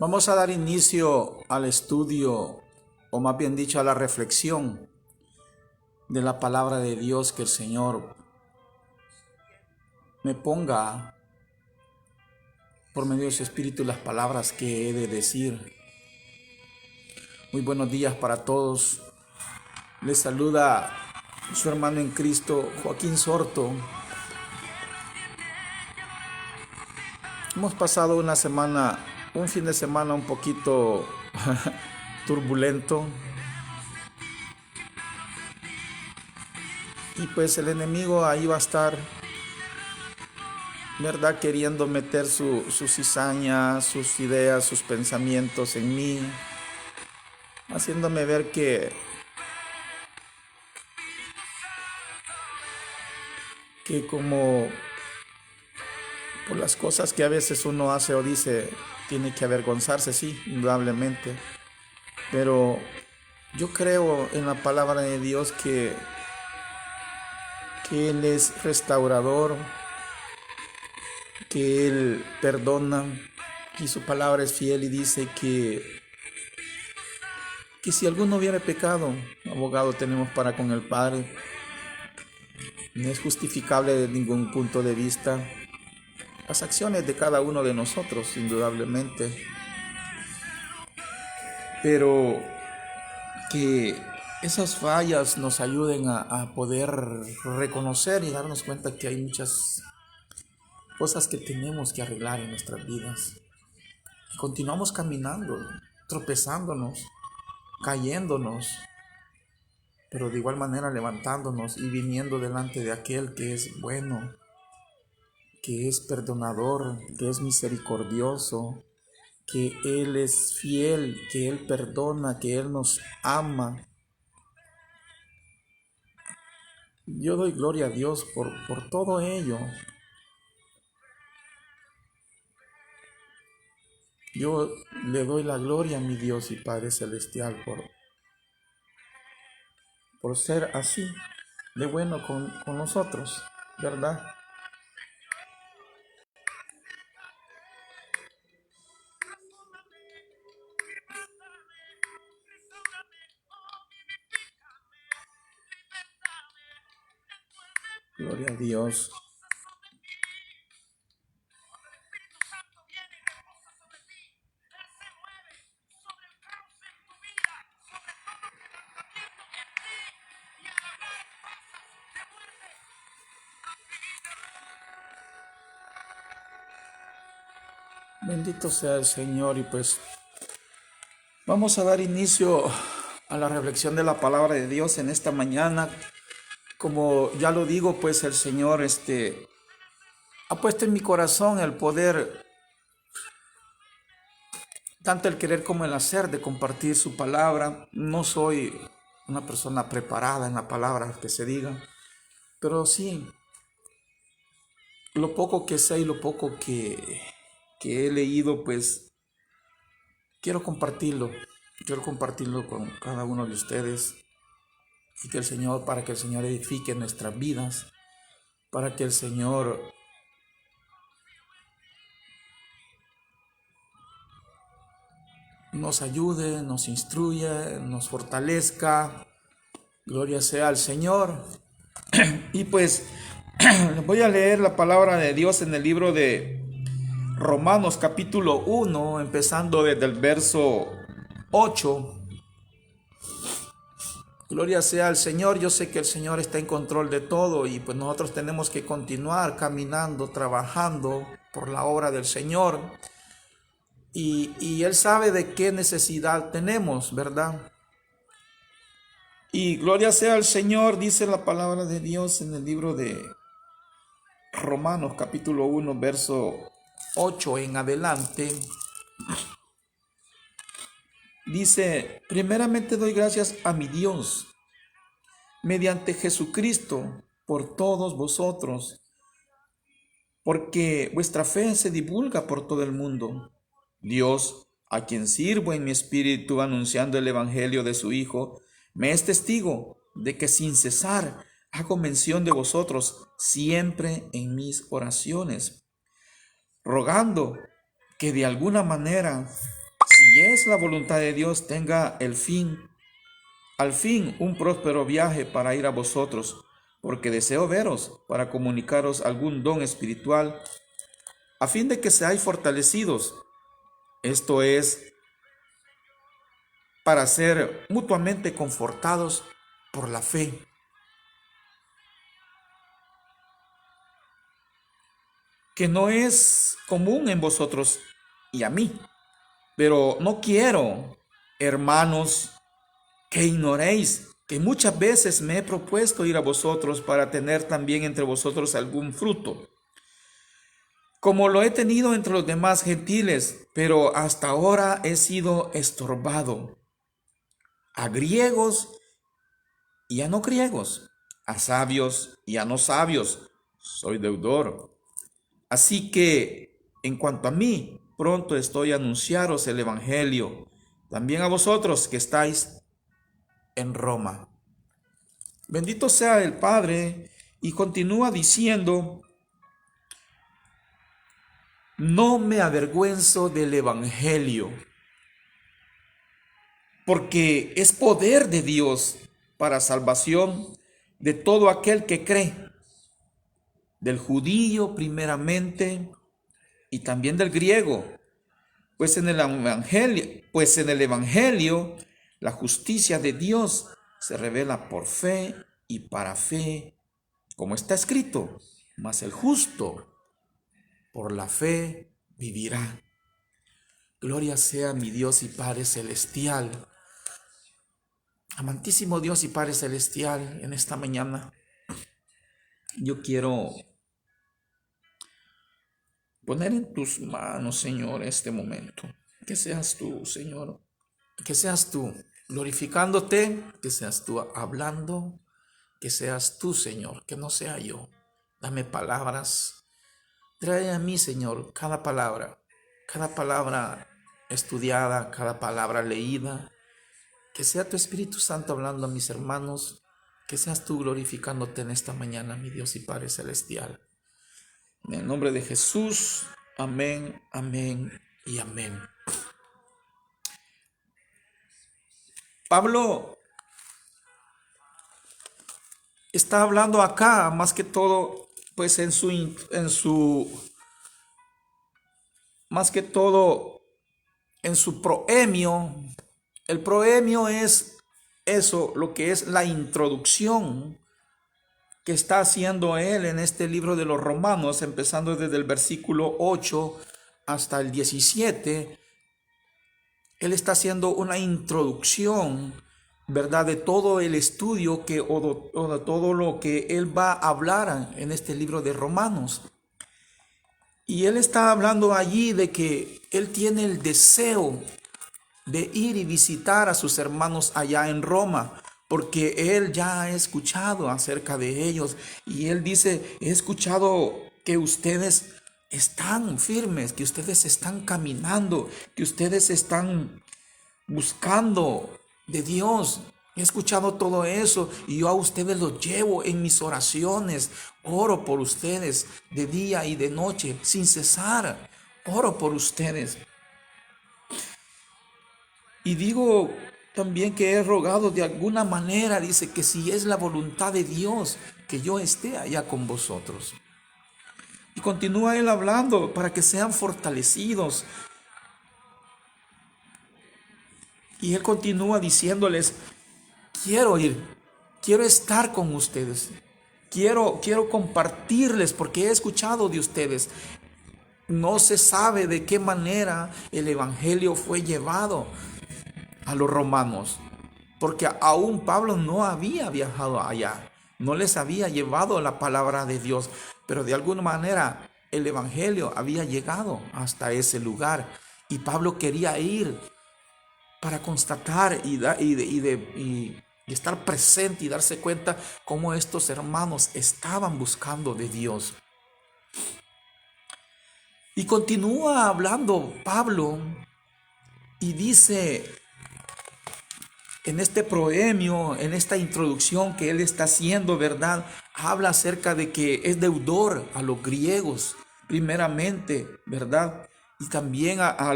Vamos a dar inicio al estudio, o más bien dicho, a la reflexión de la palabra de Dios, que el Señor me ponga por medio de su Espíritu las palabras que he de decir. Muy buenos días para todos. Les saluda su hermano en Cristo, Joaquín Sorto. Hemos pasado un fin de semana un poquito turbulento. Y pues el enemigo ahí va a estar, ¿verdad? Queriendo meter su cizaña, sus ideas, sus pensamientos en mí, haciéndome ver que como por las cosas que a veces uno hace o dice, tiene que avergonzarse, sí, indudablemente. Pero yo creo en la palabra de Dios que Él es restaurador, que Él perdona, y su palabra es fiel y dice que si alguno hubiera pecado, abogado tenemos para con el Padre. No es justificable de ningún punto de vista las acciones de cada uno de nosotros, indudablemente, pero que esas fallas nos ayuden a poder reconocer y darnos cuenta que hay muchas cosas que tenemos que arreglar en nuestras vidas. Y continuamos caminando, tropezándonos, cayéndonos, pero de igual manera levantándonos y viniendo delante de aquel que es bueno, que es perdonador, que es misericordioso, que Él es fiel, que Él perdona, que Él nos ama. Yo doy gloria a Dios por todo ello. Yo le doy la gloria a mi Dios y Padre Celestial por ser así de bueno con nosotros, ¿verdad? Gloria a Dios. Bendito sea el Señor, y pues vamos a dar inicio a la reflexión de la palabra de Dios en esta mañana. Como ya lo digo, pues el Señor ha puesto en mi corazón el poder, tanto el querer como el hacer, de compartir su palabra. No soy una persona preparada en la palabra que se diga, pero sí, lo poco que sé y lo poco que he leído, pues quiero compartirlo con cada uno de ustedes, y para que el Señor edifique nuestras vidas, para que el Señor nos ayude, nos instruya, nos fortalezca. Gloria sea al Señor. Y pues voy a leer la palabra de Dios en el libro de Romanos capítulo 1, empezando desde el verso 8. Gloria sea al Señor. Yo sé que el Señor está en control de todo, y pues nosotros tenemos que continuar caminando, trabajando por la obra del Señor. Y Él sabe de qué necesidad tenemos, ¿verdad? Y gloria sea al Señor, dice la palabra de Dios en el libro de Romanos capítulo 1, verso 8 en adelante. Dice: primeramente doy gracias a mi Dios, mediante Jesucristo, por todos vosotros, porque vuestra fe se divulga por todo el mundo. Dios, a quien sirvo en mi espíritu anunciando el evangelio de su Hijo, me es testigo de que sin cesar hago mención de vosotros siempre en mis oraciones, rogando que de alguna manera si es la voluntad de Dios, tenga al fin un próspero viaje para ir a vosotros, porque deseo veros para comunicaros algún don espiritual, a fin de que seáis fortalecidos. Esto es, para ser mutuamente confortados por la fe. Que no es común en vosotros y a mí. Pero no quiero, hermanos, que ignoréis que muchas veces me he propuesto ir a vosotros para tener también entre vosotros algún fruto, como lo he tenido entre los demás gentiles, pero hasta ahora he sido estorbado. A griegos y a no griegos, a sabios y a no sabios, soy deudor. Así que, en cuanto a mí, pronto estoy a anunciaros el Evangelio, también a vosotros que estáis en Roma. Bendito sea el Padre, y continúa diciendo, no me avergüenzo del Evangelio, porque es poder de Dios para salvación de todo aquel que cree, del judío primeramente y también del griego, pues en el evangelio la justicia de Dios se revela por fe y para fe, como está escrito, mas el justo por la fe vivirá. Gloria sea mi Dios y Padre celestial. Amantísimo Dios y Padre celestial, en esta mañana yo quiero poner en tus manos, Señor, este momento. Que seas tú, Señor, que seas tú glorificándote, que seas tú hablando, que seas tú, Señor, que no sea yo. Dame palabras. Trae a mí, Señor, cada palabra estudiada, cada palabra leída. Que sea tu Espíritu Santo hablando a mis hermanos, que seas tú glorificándote en esta mañana, mi Dios y Padre celestial. En el nombre de Jesús, amén, amén y amén. Pablo está hablando acá, más que todo, pues más que todo en su proemio. El proemio es eso, lo que es la introducción que está haciendo él en este libro de los Romanos, empezando desde el versículo 8 hasta el 17. Él está haciendo una introducción, ¿verdad?, de todo el estudio o de todo lo que él va a hablar en este libro de Romanos. Y él está hablando allí de que él tiene el deseo de ir y visitar a sus hermanos allá en Roma, porque él ya ha escuchado acerca de ellos. Y él dice, he escuchado que ustedes están firmes, que ustedes están caminando, que ustedes están buscando de Dios. He escuchado todo eso y yo a ustedes los llevo en mis oraciones. Oro por ustedes de día y de noche, sin cesar. Oro por ustedes. Y digo también que he rogado de alguna manera, dice, que si es la voluntad de Dios, que yo esté allá con vosotros. Y continúa él hablando para que sean fortalecidos. Y él continúa diciéndoles, quiero ir, quiero estar con ustedes, quiero compartirles porque he escuchado de ustedes. No se sabe de qué manera el evangelio fue llevado a los romanos, porque aún Pablo no había viajado allá, no les había llevado la palabra de Dios, pero de alguna manera el evangelio había llegado hasta ese lugar y Pablo quería ir para constatar y estar presente y darse cuenta cómo estos hermanos estaban buscando de Dios. Y continúa hablando Pablo y dice en este proemio, en esta introducción que él está haciendo, ¿verdad? Habla acerca de que es deudor a los griegos, primeramente, ¿verdad? Y también a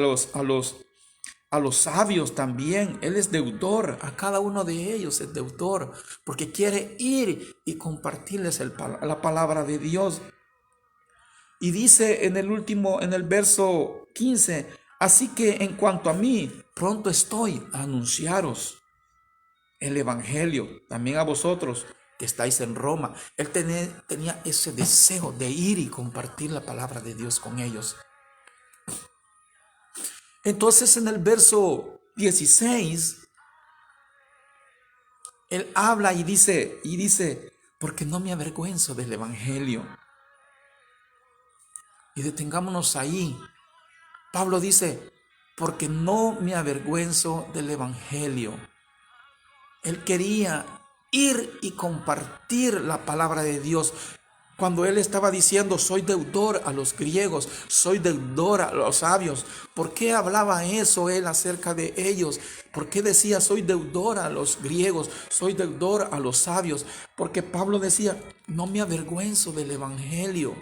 a los sabios también. Él es deudor, a cada uno de ellos es deudor, porque quiere ir y compartirles la palabra de Dios. Y dice en el verso 15, así que en cuanto a mí, pronto estoy a anunciaros el evangelio, también a vosotros que estáis en Roma. Él tenía ese deseo de ir y compartir la palabra de Dios con ellos. Entonces en el verso 16, él habla y dice, porque no me avergüenzo del evangelio. Y detengámonos ahí. Pablo dice, porque no me avergüenzo del evangelio. Él quería ir y compartir la palabra de Dios. Cuando él estaba diciendo, soy deudor a los griegos, soy deudor a los sabios. ¿Por qué hablaba eso él acerca de ellos? ¿Por qué decía, soy deudor a los griegos, soy deudor a los sabios? Porque Pablo decía, no me avergüenzo del evangelio.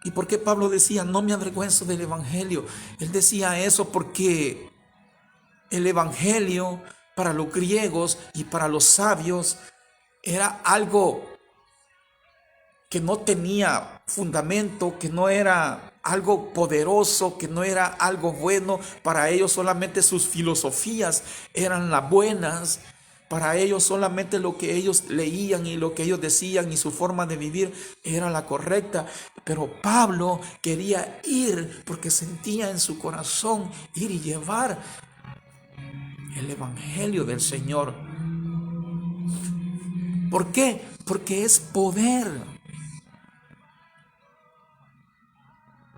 ¿Y por qué Pablo decía, no me avergüenzo del evangelio? Él decía eso porque el evangelio para los griegos y para los sabios era algo que no tenía fundamento, que no era algo poderoso, que no era algo bueno. Para ellos solamente sus filosofías eran las buenas. Para ellos solamente lo que ellos leían y lo que ellos decían y su forma de vivir era la correcta. Pero Pablo quería ir porque sentía en su corazón ir y llevar el evangelio del Señor. ¿Por qué? Porque es poder.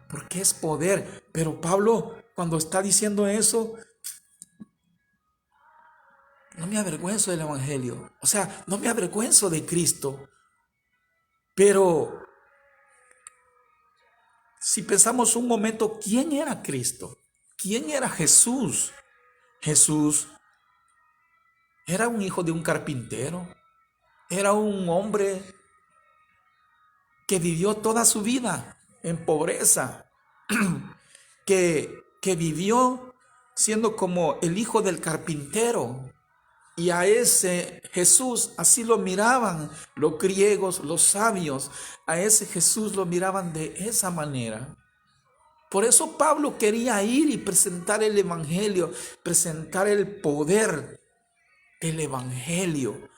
Porque es poder. Pero Pablo, cuando está diciendo eso, no me avergüenzo del evangelio. O sea, no me avergüenzo de Cristo. Pero si pensamos un momento, ¿quién era Cristo? ¿Quién era Jesús? Jesús era un hijo de un carpintero. Era un hombre que vivió toda su vida en pobreza. que vivió siendo como el hijo del carpintero. Y a ese Jesús así lo miraban los griegos, los sabios. A ese Jesús lo miraban de esa manera. Por eso Pablo quería ir y presentar el evangelio, presentar el poder del evangelio.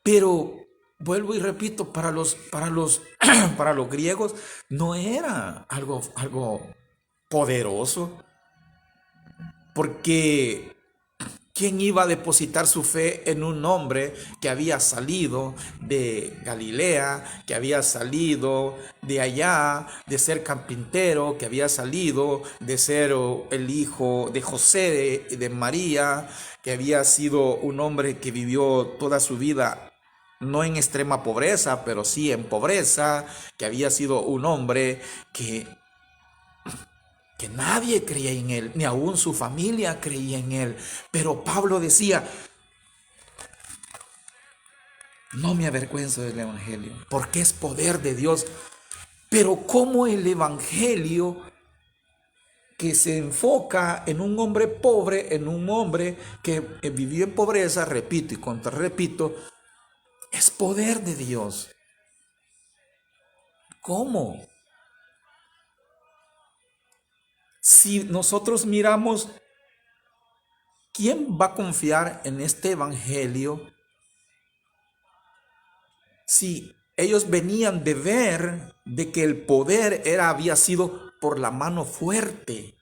Pero vuelvo y repito, para los griegos no era algo poderoso, porque ¿quién iba a depositar su fe en un hombre que había salido de Galilea, que había salido de allá, de ser carpintero, que había salido de ser el hijo de José, de María, que había sido un hombre que vivió toda su vida no en extrema pobreza, pero sí en pobreza, que había sido un hombre que nadie creía en él, ni aún su familia creía en él? Pero Pablo decía, no me avergüenzo del evangelio, porque es poder de Dios. Pero como el evangelio que se enfoca en un hombre pobre, en un hombre que vivió en pobreza, repito y contrarrepito, es poder de Dios. ¿Cómo? Si nosotros miramos, ¿quién va a confiar en este evangelio si ellos venían de ver de que el poder había sido por la mano fuerte,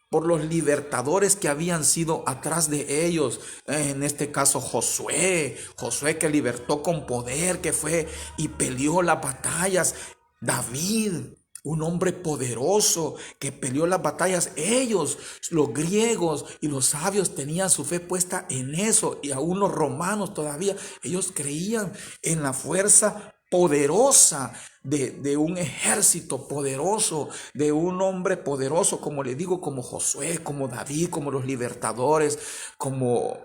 por los libertadores que habían sido atrás de ellos? En este caso Josué que libertó con poder, que fue y peleó las batallas. David, un hombre poderoso que peleó las batallas. Ellos, los griegos y los sabios, tenían su fe puesta en eso. Y aún los romanos todavía, ellos creían en la fuerza poderosa de un ejército poderoso, de un hombre poderoso, como le digo, como Josué, como David, como los libertadores, como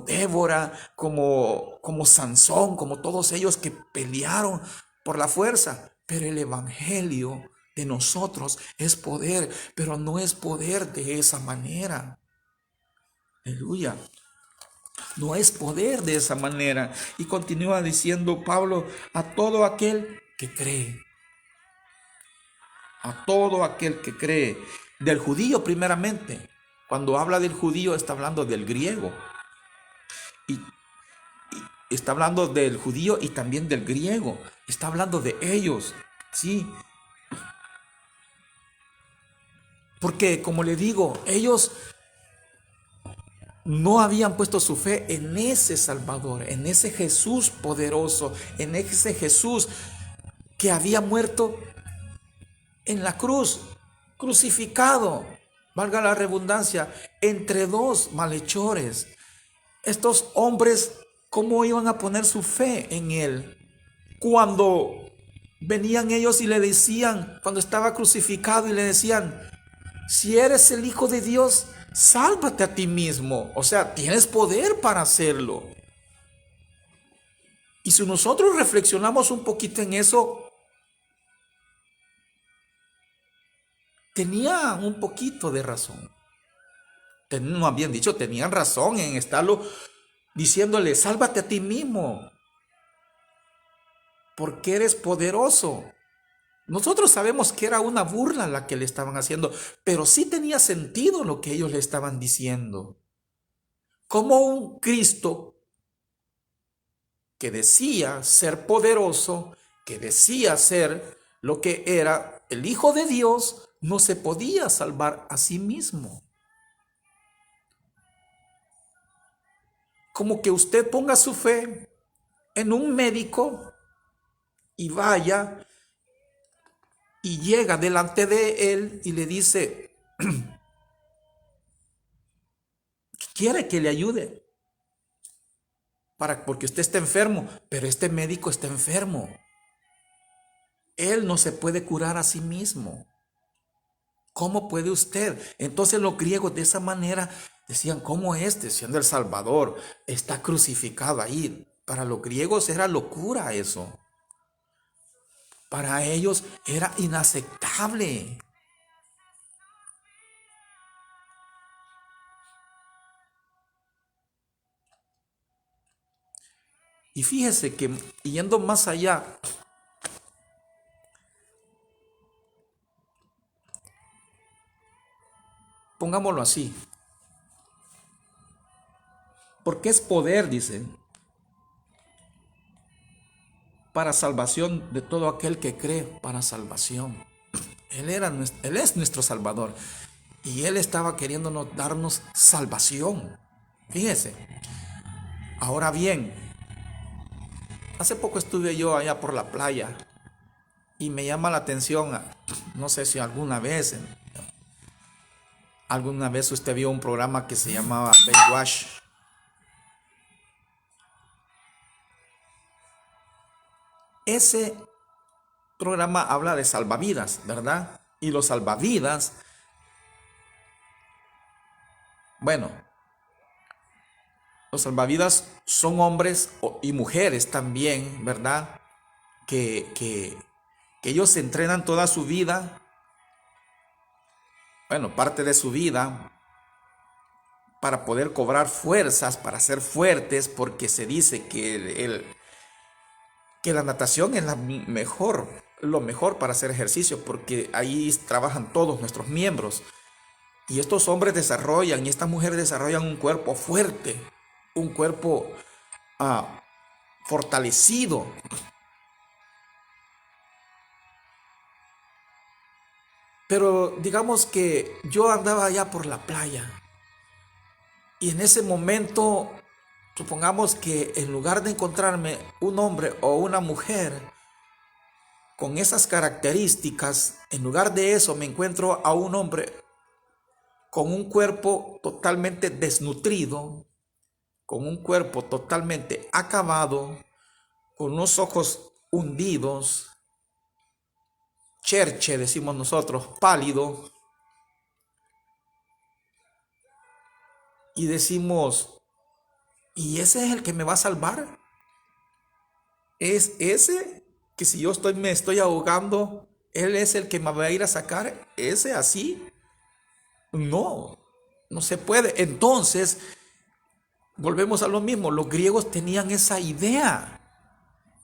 Débora, como Sansón, como todos ellos que pelearon por la fuerza. Pero el evangelio de nosotros es poder, pero no es poder de esa manera. Aleluya. No es poder de esa manera. Y continúa diciendo Pablo, a todo aquel que cree. A todo aquel que cree. Del judío primeramente. Cuando habla del judío está hablando del griego. Y está hablando del judío y también del griego. Está hablando de ellos. Sí. Porque como le digo, ellos no habían puesto su fe en ese Salvador, en ese Jesús poderoso, en ese Jesús que había muerto en la cruz, crucificado, valga la redundancia, entre dos malhechores. Estos hombres, ¿cómo iban a poner su fe en él? Cuando venían ellos y le decían, cuando estaba crucificado y le decían, si eres el Hijo de Dios, sálvate a ti mismo. O sea, tienes poder para hacerlo. Y si nosotros reflexionamos un poquito en eso, tenían un poquito de razón. No habían dicho, tenían razón en estarlo diciéndole, sálvate a ti mismo, porque eres poderoso. Nosotros sabemos que era una burla la que le estaban haciendo, pero sí tenía sentido lo que ellos le estaban diciendo. Como un Cristo que decía ser poderoso, que decía ser lo que era el Hijo de Dios, no se podía salvar a sí mismo. Como que usted ponga su fe en un médico y vaya y llega delante de él y le dice que quiere que le ayude porque usted está enfermo, pero este médico está enfermo. Él no se puede curar a sí mismo. ¿Cómo puede usted? Entonces los griegos de esa manera decían, ¿cómo siendo el Salvador, está crucificado ahí? Para los griegos era locura eso. Para ellos era inaceptable. Y fíjese que yendo más allá, pongámoslo así, porque es poder, dice, para salvación de todo aquel que cree, para salvación. Él es nuestro Salvador y Él estaba queriéndonos darnos salvación. Fíjese. Ahora bien, hace poco estuve yo allá por la playa y me llama la atención, no sé si alguna vez usted vio un programa que se llamaba Baywatch. Ese programa habla de salvavidas, ¿verdad? Y los salvavidas, bueno, los salvavidas son hombres y mujeres también, ¿verdad? Que ellos se entrenan toda su vida, bueno, parte de su vida, para poder cobrar fuerzas, para ser fuertes, porque se dice que la natación es lo mejor para hacer ejercicio, porque ahí trabajan todos nuestros miembros. Y estos hombres y estas mujeres desarrollan un cuerpo fuerte, un cuerpo fortalecido. Pero digamos que yo andaba allá por la playa y en ese momento, supongamos que en lugar de encontrarme un hombre o una mujer con esas características, en lugar de eso me encuentro a un hombre con un cuerpo totalmente desnutrido, con un cuerpo totalmente acabado, con unos ojos hundidos, cherche decimos nosotros, pálido, y decimos, ¿y ese es el que me va a salvar? ¿Es ese que si me estoy ahogando Él es el que me va a ir a sacar. Ese así, no, no se puede. Entonces, volvemos a lo mismo. Los griegos tenían esa idea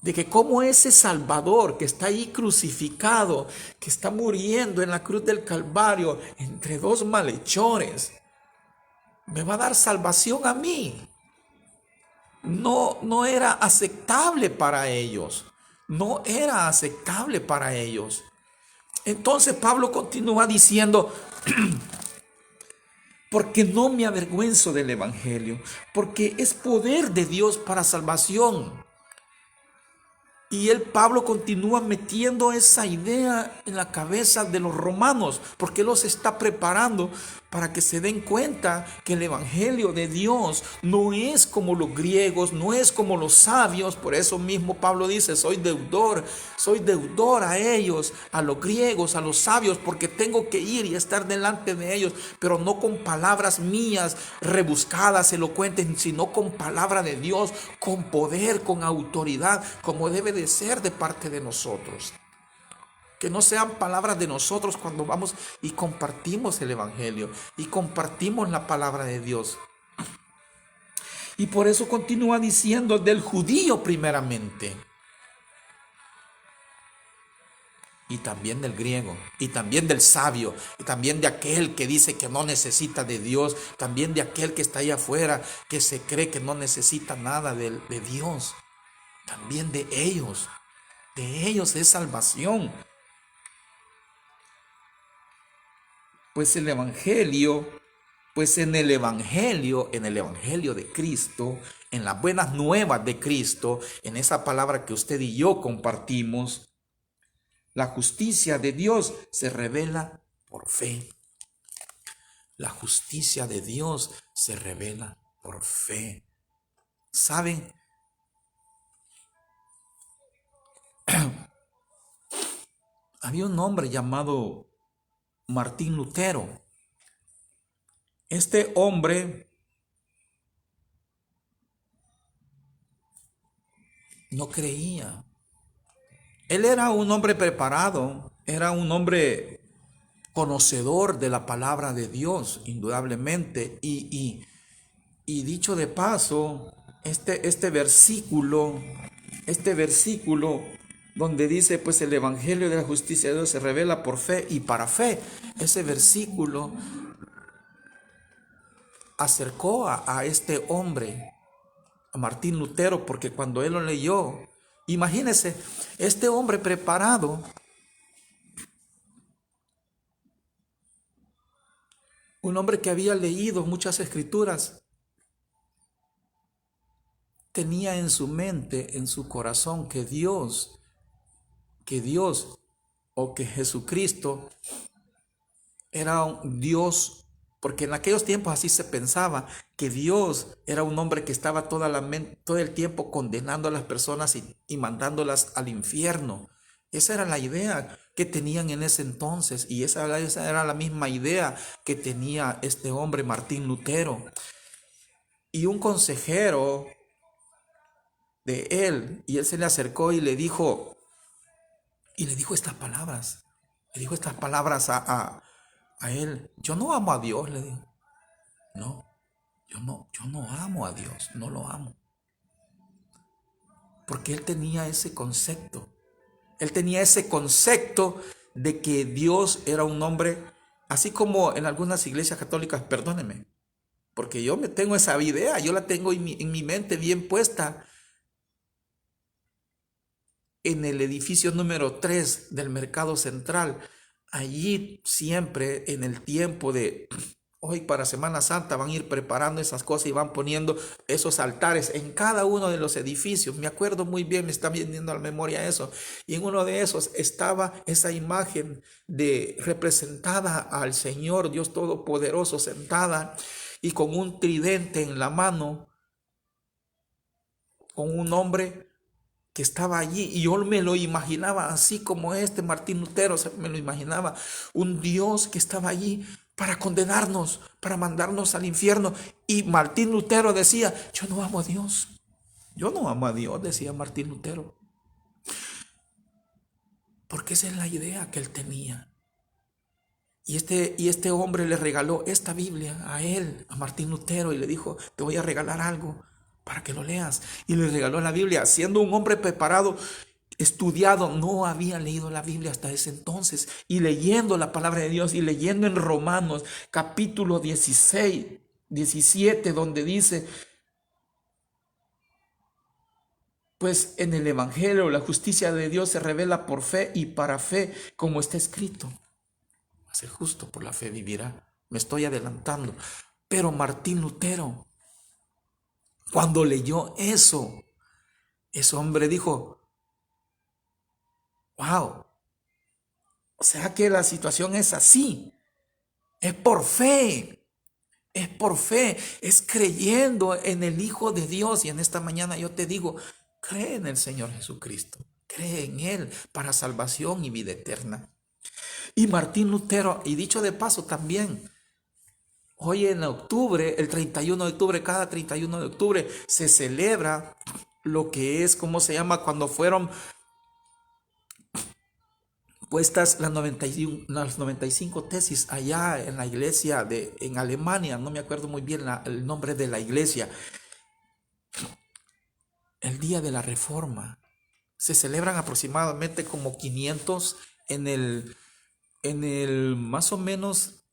de que como ese Salvador que está ahí crucificado, que está muriendo en la cruz del Calvario entre dos malhechores, me va a dar salvación a mí. No, no era aceptable para ellos. No era aceptable para ellos. Entonces Pablo continúa diciendo, porque no me avergüenzo del Evangelio, porque es poder de Dios para salvación. Y Pablo continúa metiendo esa idea en la cabeza de los romanos, porque los está preparando para que se den cuenta que el evangelio de Dios no es como los griegos, no es como los sabios. Por eso mismo Pablo dice, soy deudor a ellos, a los griegos, a los sabios, porque tengo que ir y estar delante de ellos, pero no con palabras mías rebuscadas, elocuentes, sino con palabra de Dios, con poder, con autoridad, como debe de ser de parte de nosotros. Que no sean palabras de nosotros cuando vamos y compartimos el evangelio y compartimos la palabra de Dios. Y por eso continúa diciendo del judío primeramente, y también del griego, y también del sabio, y también de aquel que dice que no necesita de Dios, también de aquel que está allá afuera, que se cree que no necesita nada de Dios. También de ellos es salvación. Pues el evangelio, en el evangelio de Cristo, en las buenas nuevas de Cristo, en esa palabra que usted y yo compartimos, la justicia de Dios se revela por fe. La justicia de Dios se revela por fe. ¿Saben? Había un hombre llamado Martín Lutero. Este hombre no creía. Él era un hombre preparado, era un hombre conocedor de la palabra de Dios, indudablemente. Y dicho de paso, este versículo donde dice, pues el evangelio de la justicia de Dios se revela por fe y para fe, ese versículo acercó a este hombre, a Martín Lutero, porque cuando él lo leyó, imagínese, este hombre preparado, un hombre que había leído muchas escrituras, tenía en su mente, en su corazón, que Dios o que Jesucristo era un Dios, porque en aquellos tiempos así se pensaba, que Dios era un hombre que estaba todo el tiempo condenando a las personas y mandándolas al infierno. Esa era la idea que tenían en ese entonces, y esa era la misma idea que tenía este hombre Martín Lutero. Y un consejero de él, y él se le acercó y le dijo estas palabras. Le dijo estas palabras a él. Yo no amo a Dios, le dijo. No, yo no amo a Dios, no lo amo. Porque él tenía ese concepto. Él tenía ese concepto de que Dios era un hombre, así como en algunas iglesias católicas, perdónenme, porque yo me tengo esa idea, yo la tengo en mi mente bien puesta, en el edificio número 3 del Mercado Central. Allí siempre en el tiempo de hoy para Semana Santa van a ir preparando esas cosas y van poniendo esos altares en cada uno de los edificios. Me acuerdo muy bien, me está viniendo a la memoria eso. Y en uno de esos estaba esa imagen representada al Señor Dios Todopoderoso sentada y con un tridente en la mano, con un hombre que estaba allí, y yo me lo imaginaba así como Martín Lutero, me lo imaginaba, un Dios que estaba allí para condenarnos, para mandarnos al infierno. Y Martín Lutero decía, yo no amo a Dios, decía Martín Lutero, porque esa es la idea que él tenía. Y este hombre le regaló esta Biblia a él, a Martín Lutero, y le dijo, te voy a regalar algo para que lo leas. Y le regaló la Biblia, siendo un hombre preparado, estudiado, no había leído la Biblia hasta ese entonces. Y leyendo la palabra de Dios y leyendo en Romanos capítulo 16, 17, donde dice, pues en el Evangelio la justicia de Dios se revela por fe y para fe, como está escrito. El justo por la fe vivirá. Me estoy adelantando. Pero Martín Lutero, cuando leyó eso, ese hombre dijo, wow, o sea que la situación es así. Es por fe. Es por fe. Es creyendo en el Hijo de Dios. Y en esta mañana yo te digo, cree en el Señor Jesucristo. Cree en Él para salvación y vida eterna. Y Martín Lutero, y dicho de paso también, hoy en octubre, el 31 de octubre, cada 31 de octubre, se celebra lo que es, ¿cómo se llama? Cuando fueron puestas las 95 tesis allá en la iglesia en Alemania, no me acuerdo muy bien el nombre de la iglesia, el día de la Reforma. Se celebran aproximadamente como 500 en el más o menos.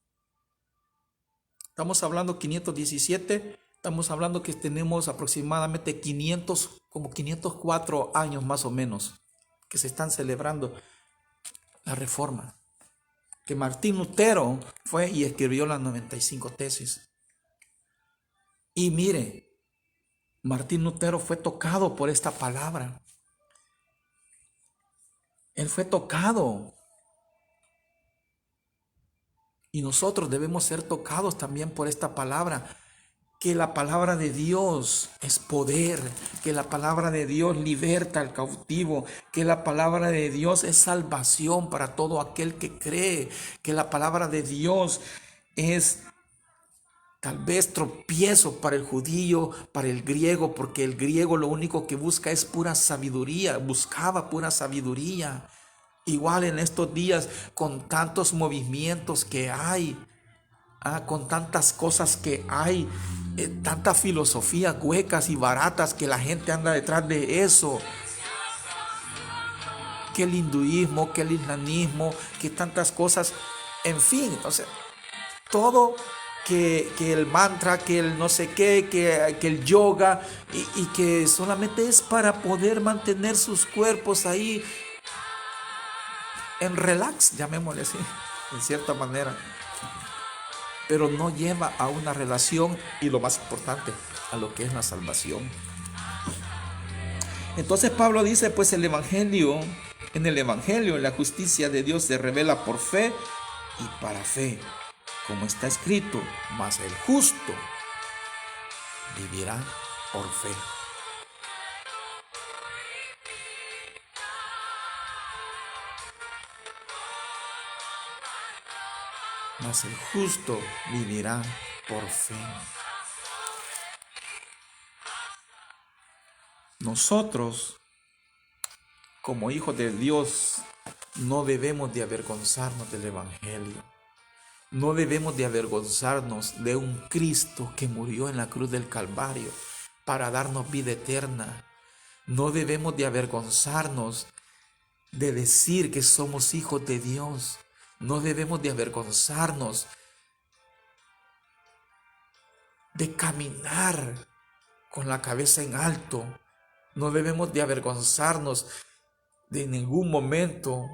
Estamos hablando 517, estamos hablando que tenemos aproximadamente 504 años más o menos que se están celebrando la Reforma. Que Martín Lutero fue y escribió las 95 tesis. Y mire, Martín Lutero fue tocado por esta palabra. Él fue tocado. Y nosotros debemos ser tocados también por esta palabra, que la palabra de Dios es poder, que la palabra de Dios liberta al cautivo, que la palabra de Dios es salvación para todo aquel que cree, que la palabra de Dios es tal vez tropiezo para el judío, para el griego, porque el griego lo único que busca es pura sabiduría, buscaba pura sabiduría. Igual en estos días, con tantos movimientos que hay, con tantas cosas que hay, tantas filosofías huecas y baratas que la gente anda detrás de eso, que el hinduismo, que el islamismo, que tantas cosas, en fin, o sea, todo que el mantra, que el no sé qué, que el yoga, y que solamente es para poder mantener sus cuerpos ahí en relax, llamémosle así, en cierta manera, pero no lleva a una relación y lo más importante, a lo que es la salvación. Entonces Pablo dice, pues en el Evangelio la justicia de Dios se revela por fe y para fe, como está escrito, mas el justo vivirá por fe. Mas el justo vivirá por fe. Nosotros, como hijos de Dios, no debemos de avergonzarnos del Evangelio. No debemos de avergonzarnos de un Cristo que murió en la cruz del Calvario para darnos vida eterna. No debemos de avergonzarnos de decir que somos hijos de Dios. No debemos de avergonzarnos de caminar con la cabeza en alto. No debemos de avergonzarnos de en ningún momento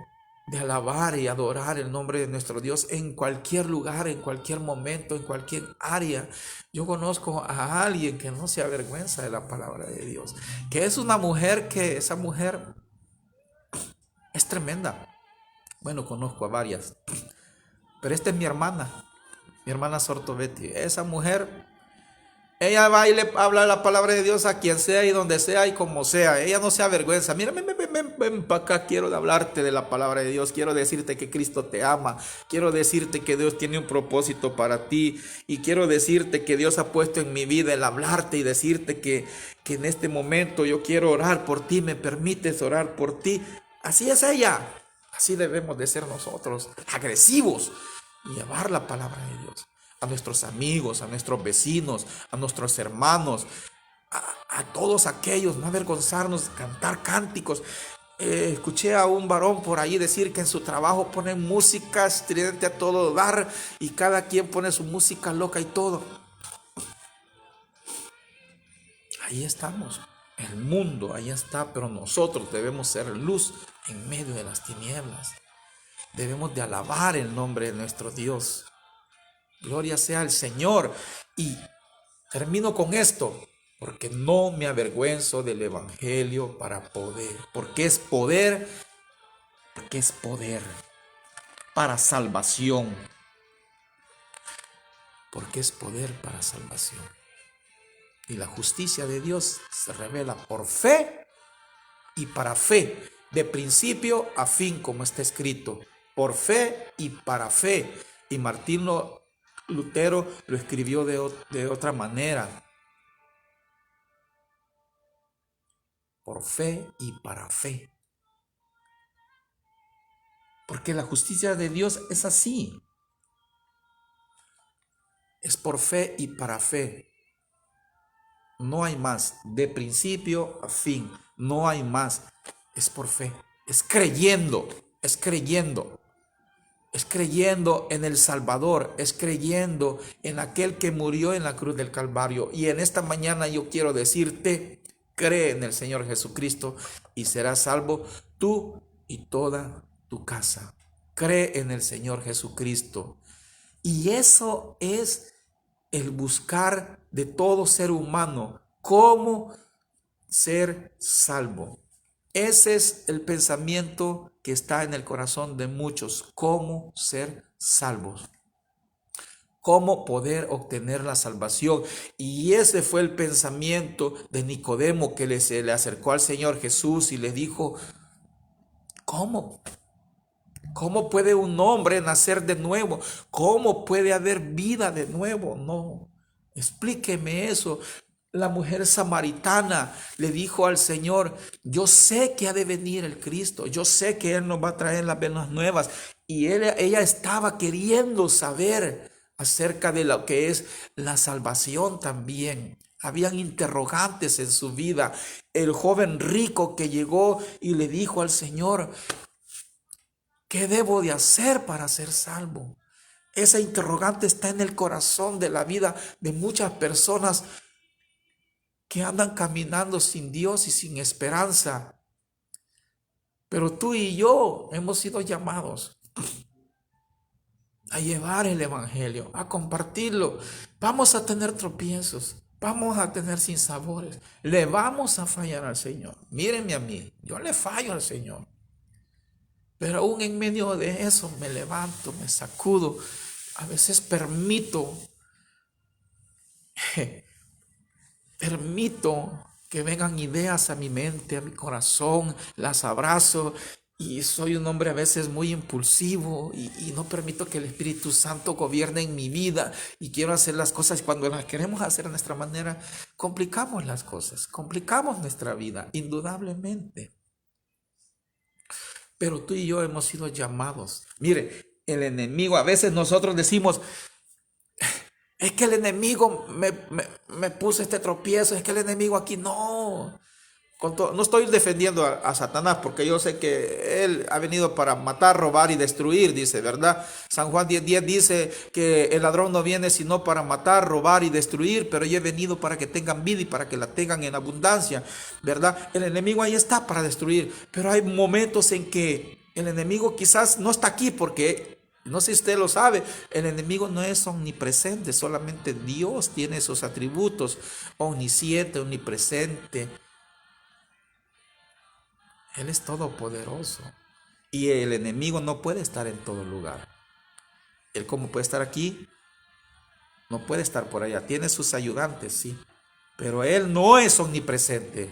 de alabar y adorar el nombre de nuestro Dios en cualquier lugar, en cualquier momento, en cualquier área. Yo conozco a alguien que no se avergüenza de la palabra de Dios, que es una mujer que esa mujer es tremenda. Bueno, conozco a varias, pero esta es mi hermana Sortobetti. Esa mujer, ella va y le habla la palabra de Dios a quien sea y donde sea y como sea. Ella no se avergüenza. Mira, ven para acá. Quiero hablarte de la palabra de Dios. Quiero decirte que Cristo te ama. Quiero decirte que Dios tiene un propósito para ti. Y quiero decirte que Dios ha puesto en mi vida el hablarte y decirte que en este momento yo quiero orar por ti. ¿Me permites orar por ti? Así es ella. Así debemos de ser nosotros, agresivos, y llevar la palabra de Dios a nuestros amigos, a nuestros vecinos, a nuestros hermanos, a todos aquellos, no avergonzarnos, cantar cánticos. Escuché a un varón por ahí decir que en su trabajo ponen música estridente a todo dar y cada quien pone su música loca y todo. Ahí estamos, el mundo ahí está, pero nosotros debemos ser luz en medio de las tinieblas. Debemos de alabar el nombre de nuestro Dios. Gloria sea al Señor. Y termino con esto, porque no me avergüenzo del Evangelio para poder, porque es poder para salvación, porque es poder para salvación. Y la justicia de Dios se revela por fe y para fe, de principio a fin, como está escrito, por fe y para fe. Y Martín Lutero lo escribió de otra manera, por fe y para fe. Porque la justicia de Dios es así, es por fe y para fe. No hay más, de principio a fin, no hay más, es por fe, es creyendo, es creyendo. Es creyendo en el Salvador, es creyendo en aquel que murió en la cruz del Calvario. Y en esta mañana yo quiero decirte, cree en el Señor Jesucristo y serás salvo tú y toda tu casa. Cree en el Señor Jesucristo. Y eso es el buscar de todo ser humano, cómo ser salvo. Ese es el pensamiento que está en el corazón de muchos, cómo ser salvos, cómo poder obtener la salvación. Y ese fue el pensamiento de Nicodemo, que se le acercó al Señor Jesús y le dijo, ¿cómo? ¿Cómo puede un hombre nacer de nuevo? ¿Cómo puede haber vida de nuevo? No, explíqueme eso. La mujer samaritana le dijo al Señor, yo sé que ha de venir el Cristo, yo sé que Él nos va a traer las buenas nuevas. Y ella estaba queriendo saber acerca de lo que es la salvación también. Habían interrogantes en su vida. El joven rico que llegó y le dijo al Señor, ¿qué debo de hacer para ser salvo? Esa interrogante está en el corazón de la vida de muchas personas que andan caminando sin Dios y sin esperanza. Pero tú y yo hemos sido llamados a llevar el Evangelio, a compartirlo. Vamos a tener tropiezos, vamos a tener sinsabores, le vamos a fallar al Señor. Mírenme a mí, yo le fallo al Señor. Pero aún en medio de eso me levanto, me sacudo. A veces permito que vengan ideas a mi mente, a mi corazón, las abrazo y soy un hombre a veces muy impulsivo y no permito que el Espíritu Santo gobierne en mi vida y quiero hacer las cosas. Cuando las queremos hacer a nuestra manera, complicamos las cosas, complicamos nuestra vida, indudablemente. Pero tú y yo hemos sido llamados. Mire, el enemigo, a veces nosotros decimos, es que el enemigo me puso este tropiezo, es que el enemigo aquí no. No estoy defendiendo a Satanás porque yo sé que él ha venido para matar, robar y destruir, dice, ¿verdad? San Juan 10:10 dice que el ladrón no viene sino para matar, robar y destruir, pero yo he venido para que tengan vida y para que la tengan en abundancia, ¿verdad? El enemigo ahí está para destruir, pero hay momentos en que el enemigo quizás no está aquí porque, no sé si usted lo sabe, el enemigo no es omnipresente, solamente Dios tiene esos atributos, omnisciente, omnipresente. Él es todopoderoso y el enemigo no puede estar en todo lugar. Él como puede estar aquí, no puede estar por allá. Tiene sus ayudantes, sí, pero él no es omnipresente.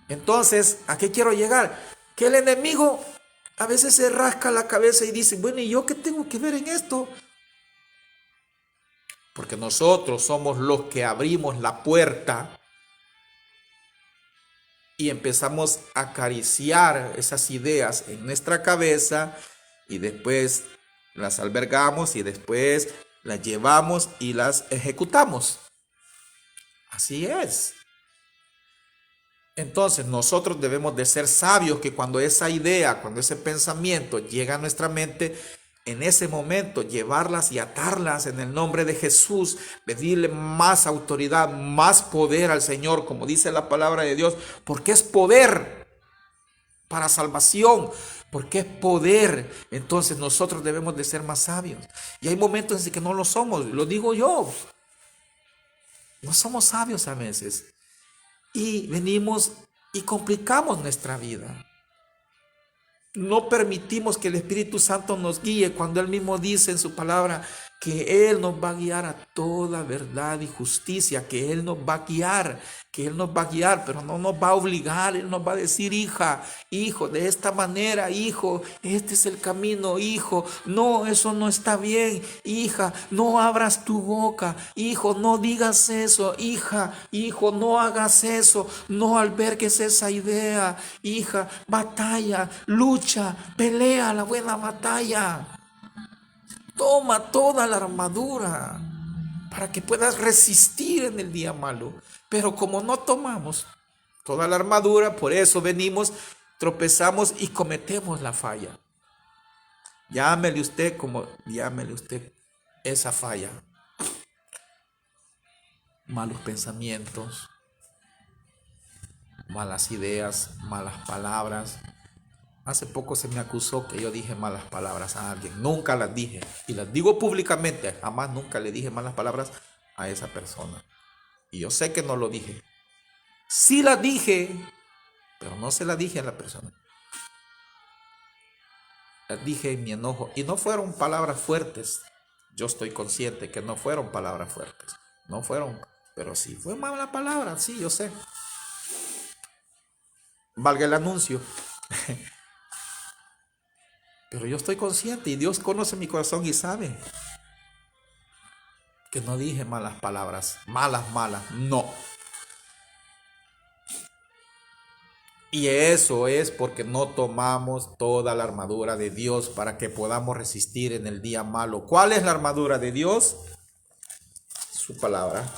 Entonces, ¿a qué quiero llegar? Que el enemigo a veces se rasca la cabeza y dice, bueno, ¿y yo qué tengo que ver en esto? Porque nosotros somos los que abrimos la puerta y empezamos a acariciar esas ideas en nuestra cabeza y después las albergamos y después las llevamos y las ejecutamos. Así es. Entonces nosotros debemos de ser sabios que cuando esa idea, cuando ese pensamiento llega a nuestra mente, en ese momento llevarlas y atarlas en el nombre de Jesús, pedirle más autoridad, más poder al Señor, como dice la palabra de Dios, porque es poder para salvación, porque es poder. Entonces nosotros debemos de ser más sabios. Y hay momentos en que no lo somos, lo digo yo. No somos sabios a veces. Y venimos y complicamos nuestra vida. No permitimos que el Espíritu Santo nos guíe cuando Él mismo dice en su palabra que Él nos va a guiar a toda verdad y justicia, que Él nos va a guiar, pero no nos va a obligar. Él nos va a decir: hija, hijo, de esta manera, hijo, este es el camino, hijo, no, eso no está bien, hija, no abras tu boca, hijo, no digas eso, hija, hijo, no hagas eso, no albergues esa idea, hija, batalla, lucha, pelea la buena batalla. Toma toda la armadura para que puedas resistir en el día malo. Pero como no tomamos toda la armadura, por eso venimos, tropezamos y cometemos la falla. Llámele usted esa falla. Malos pensamientos, malas ideas, malas palabras. Hace poco se me acusó que yo dije malas palabras a alguien. Nunca las dije. Y las digo públicamente. Jamás nunca le dije malas palabras a esa persona. Y yo sé que no lo dije. Sí las dije, pero no se las dije a la persona. Las dije en mi enojo. Y no fueron palabras fuertes. Yo estoy consciente que no fueron palabras fuertes. No fueron. Pero sí fue mala palabra. Sí, yo sé. Valga el anuncio. Pero yo estoy consciente y Dios conoce mi corazón y sabe que no dije malas palabras, malas, no. Y eso es porque no tomamos toda la armadura de Dios para que podamos resistir en el día malo. ¿Cuál es la armadura de Dios? Su palabra.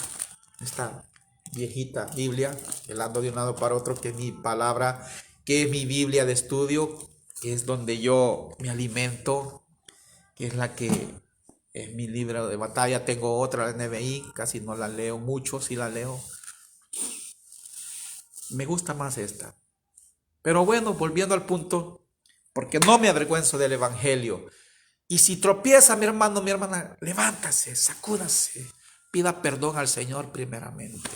Esta viejita Biblia, el ando de un lado para otro, que es mi palabra, que es mi Biblia de estudio, que es donde yo me alimento, que es la que es mi libro de batalla. Tengo otra, la NBI, casi no la leo mucho, sí la leo. Me gusta más esta. Pero bueno, volviendo al punto, porque no me avergüenzo del Evangelio. Y si tropieza mi hermano, mi hermana, levántase, sacúdase, pida perdón al Señor primeramente.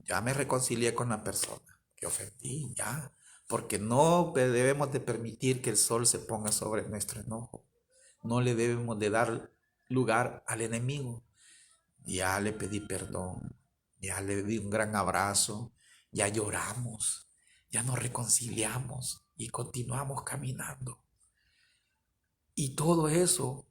Ya me reconcilié con la persona que ofendí, ya. Porque no debemos de permitir que el sol se ponga sobre nuestro enojo. No le debemos de dar lugar al enemigo. Ya le pedí perdón, ya le di un gran abrazo, ya lloramos, ya nos reconciliamos y continuamos caminando. Y todo eso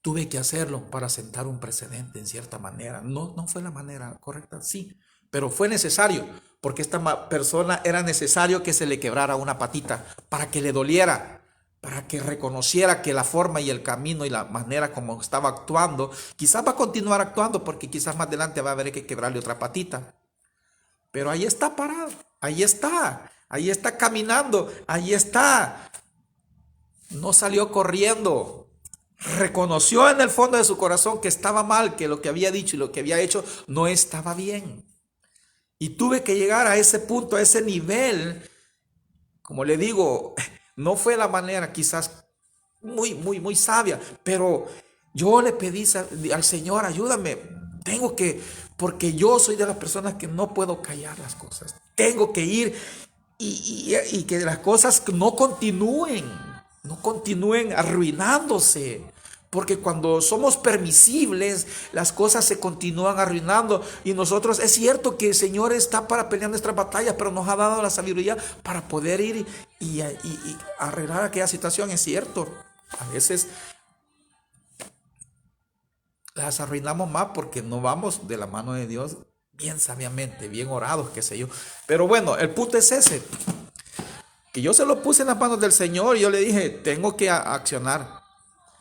tuve que hacerlo para sentar un precedente en cierta manera. No fue la manera correcta, sí, pero fue necesario, porque esta persona era necesario que se le quebrara una patita para que le doliera, para que reconociera que la forma y el camino y la manera como estaba actuando, quizás va a continuar actuando, porque quizás más adelante va a haber que quebrarle otra patita. Pero ahí está parado, ahí está caminando, ahí está. No salió corriendo. Reconoció en el fondo de su corazón que estaba mal, que lo que había dicho y lo que había hecho no estaba bien. Y tuve que llegar a ese punto, a ese nivel. Como le digo, no fue la manera quizás muy sabia, pero yo le pedí al Señor: ayúdame. Porque yo soy de las personas que no puedo callar las cosas. Tengo que ir y que las cosas no continúen arruinándose. Porque cuando somos permisibles, las cosas se continúan arruinando. Y nosotros, es cierto que el Señor está para pelear nuestras batallas, pero nos ha dado la sabiduría para poder ir y arreglar aquella situación. Es cierto, a veces las arruinamos más porque no vamos de la mano de Dios bien sabiamente, bien orados, qué sé yo. Pero bueno, el punto es ese, que yo se lo puse en las manos del Señor y yo le dije, tengo que accionar.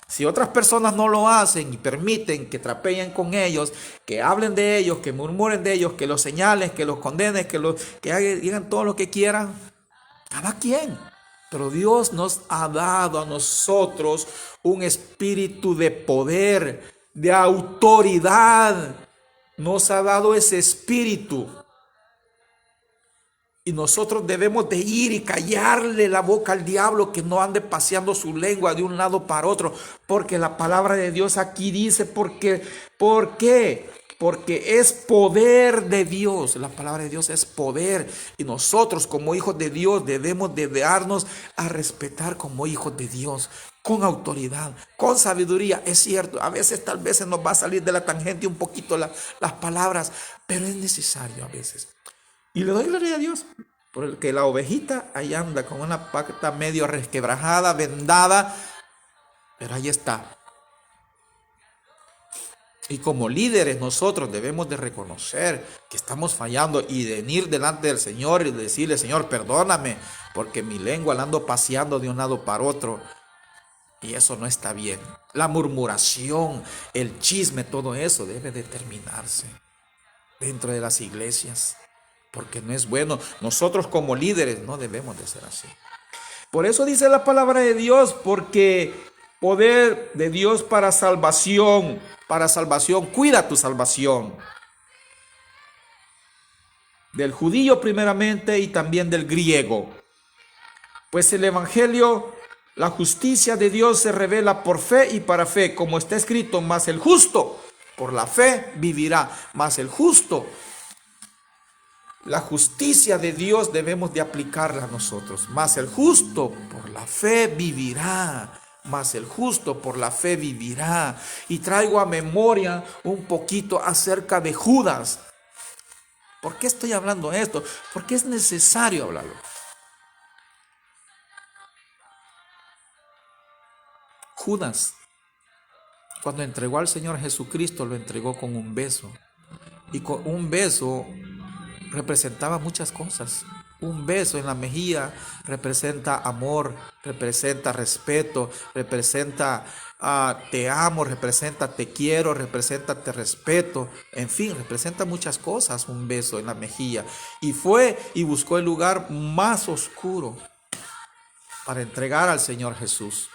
Si otras personas no lo hacen y permiten que trapeen con ellos, que hablen de ellos, que murmuren de ellos, que los señalen, que los condenen, que digan todo lo que quieran, cada quien. Pero Dios nos ha dado a nosotros un espíritu de poder, de autoridad. Nos ha dado ese espíritu. Y nosotros debemos de ir y callarle la boca al diablo, que no ande paseando su lengua de un lado para otro. Porque la palabra de Dios aquí dice, ¿por qué? Porque es poder de Dios. La palabra de Dios es poder. Y nosotros como hijos de Dios debemos de darnos a respetar como hijos de Dios. Con autoridad, con sabiduría. Es cierto, a veces tal vez se nos va a salir de la tangente un poquito las palabras. Pero es necesario a veces. Y le doy gloria a Dios, porque la ovejita ahí anda con una pata medio resquebrajada, vendada, pero ahí está. Y como líderes nosotros debemos de reconocer que estamos fallando y de venir delante del Señor y decirle, Señor, perdóname, porque mi lengua la ando paseando de un lado para otro. Y eso no está bien. La murmuración, el chisme, todo eso debe de terminarse dentro de las iglesias, porque no es bueno. Nosotros como líderes no debemos de ser así. Por eso dice la palabra de Dios, porque poder de Dios para salvación, cuida tu salvación. Del judío primeramente y también del griego. Pues el evangelio, la justicia de Dios se revela por fe y para fe, como está escrito, mas el justo por la fe vivirá, mas el justo. La justicia de Dios debemos de aplicarla a nosotros. Mas el justo por la fe vivirá. Mas el justo por la fe vivirá. Y traigo a memoria un poquito acerca de Judas. ¿Por qué estoy hablando esto? Porque es necesario hablarlo. Judas, cuando entregó al Señor Jesucristo, lo entregó con un beso. Y con un beso representaba muchas cosas. Un beso en la mejilla representa amor, representa respeto, representa te amo, representa te quiero, representa te respeto, en fin, representa muchas cosas un beso en la mejilla. Y fue y buscó el lugar más oscuro para entregar al Señor Jesús.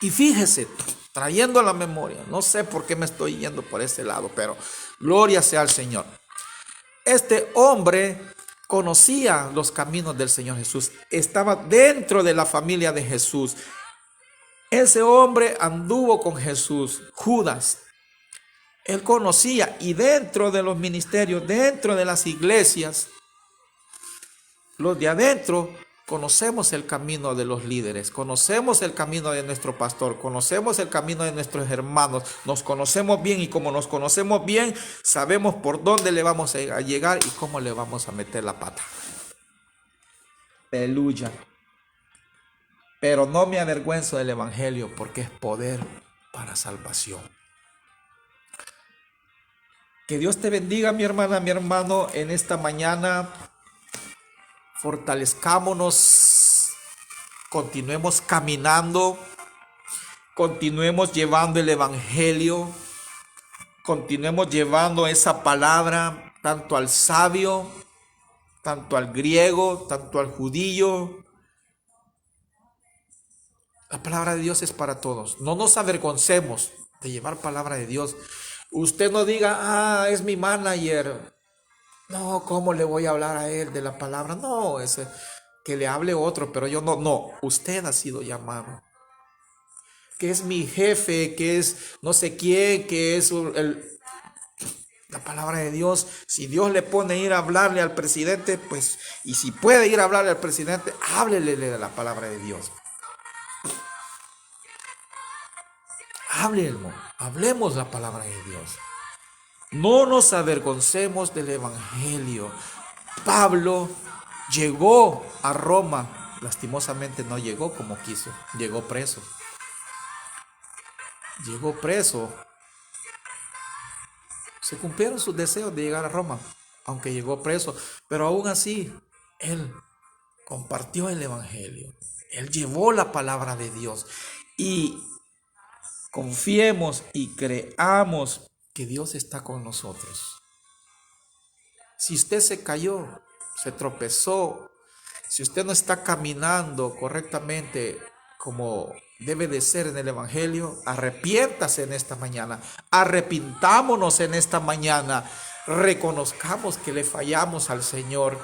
Y fíjese, trayendo a la memoria, no sé por qué me estoy yendo por ese lado, pero gloria sea al Señor. Este hombre conocía los caminos del Señor Jesús, estaba dentro de la familia de Jesús. Ese hombre anduvo con Jesús, Judas. Él conocía, y dentro de los ministerios, dentro de las iglesias, los de adentro, conocemos el camino de los líderes, conocemos el camino de nuestro pastor, conocemos el camino de nuestros hermanos, nos conocemos bien, y como nos conocemos bien, sabemos por dónde le vamos a llegar y cómo le vamos a meter la pata. Aleluya. Pero no me avergüenzo del evangelio, porque es poder para salvación. Que Dios te bendiga, mi hermana, mi hermano, en esta mañana. Fortalezcámonos, continuemos caminando, continuemos llevando el evangelio, continuemos llevando esa palabra tanto al sabio, tanto al griego, tanto al judío. La palabra de Dios es para todos. No nos avergoncemos de llevar palabra de Dios. Usted no diga, es mi manager. No, ¿cómo le voy a hablar a él de la palabra? No, que le hable otro, pero yo no. No, usted ha sido llamado. Que es mi jefe, que es no sé quién, que es la palabra de Dios. Si Dios le pone a ir a hablarle al presidente, pues, y si puede ir a hablarle al presidente, háblele de la palabra de Dios. Hablemos la palabra de Dios. No nos avergoncemos del evangelio. Pablo llegó a Roma, lastimosamente no llegó como quiso, llegó preso. Se cumplieron sus deseos de llegar a Roma, aunque llegó preso, pero aún así, él compartió el evangelio. Él llevó la palabra de Dios. Y confiemos y creamos que Dios está con nosotros. Si usted se cayó, se tropezó, si usted no está caminando correctamente como debe de ser en el evangelio, arrepiéntase en esta mañana, arrepintámonos en esta mañana, reconozcamos que le fallamos al Señor,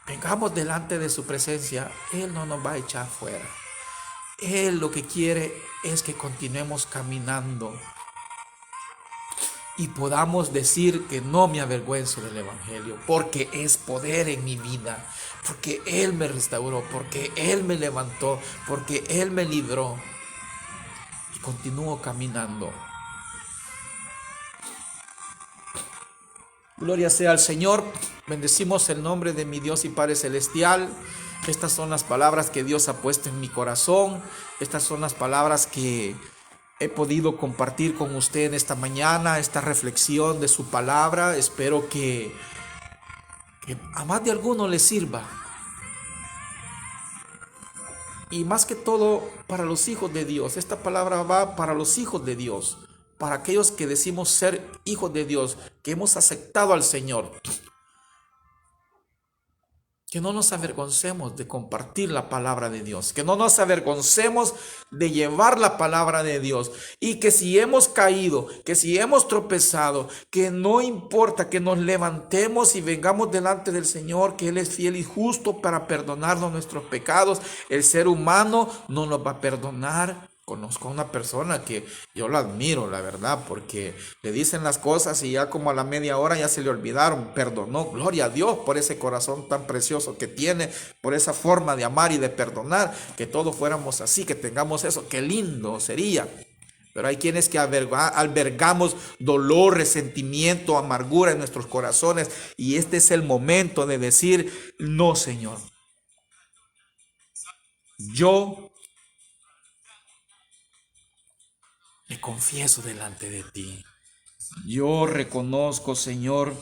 vengamos delante de su presencia. Él no nos va a echar fuera. Él lo que quiere es que continuemos caminando y podamos decir que no me avergüenzo del evangelio, porque es poder en mi vida, porque Él me restauró, porque Él me levantó, porque Él me libró, y continúo caminando. Gloria sea al Señor. Bendecimos el nombre de mi Dios y Padre Celestial. Estas son las palabras que Dios ha puesto en mi corazón. Estas son las palabras que he podido compartir con usted en esta mañana, esta reflexión de su palabra. Espero que a más de alguno le sirva. Y más que todo para los hijos de Dios. Esta palabra va para los hijos de Dios, para aquellos que decimos ser hijos de Dios, que hemos aceptado al Señor. Que no nos avergoncemos de compartir la palabra de Dios, que no nos avergoncemos de llevar la palabra de Dios, y que si hemos caído, que si hemos tropezado, que no importa, que nos levantemos y vengamos delante del Señor, que Él es fiel y justo para perdonarnos nuestros pecados. El ser humano no nos va a perdonar. Conozco a una persona que yo la admiro, la verdad, porque le dicen las cosas y ya como a la media hora ya se le olvidaron. Perdonó. Gloria a Dios por ese corazón tan precioso que tiene, por esa forma de amar y de perdonar. Que todos fuéramos así, que tengamos eso. Qué lindo sería. Pero hay quienes que albergamos dolor, resentimiento, amargura en nuestros corazones, y este es el momento de decir: no, Señor, yo me confieso delante de ti. Yo reconozco, Señor,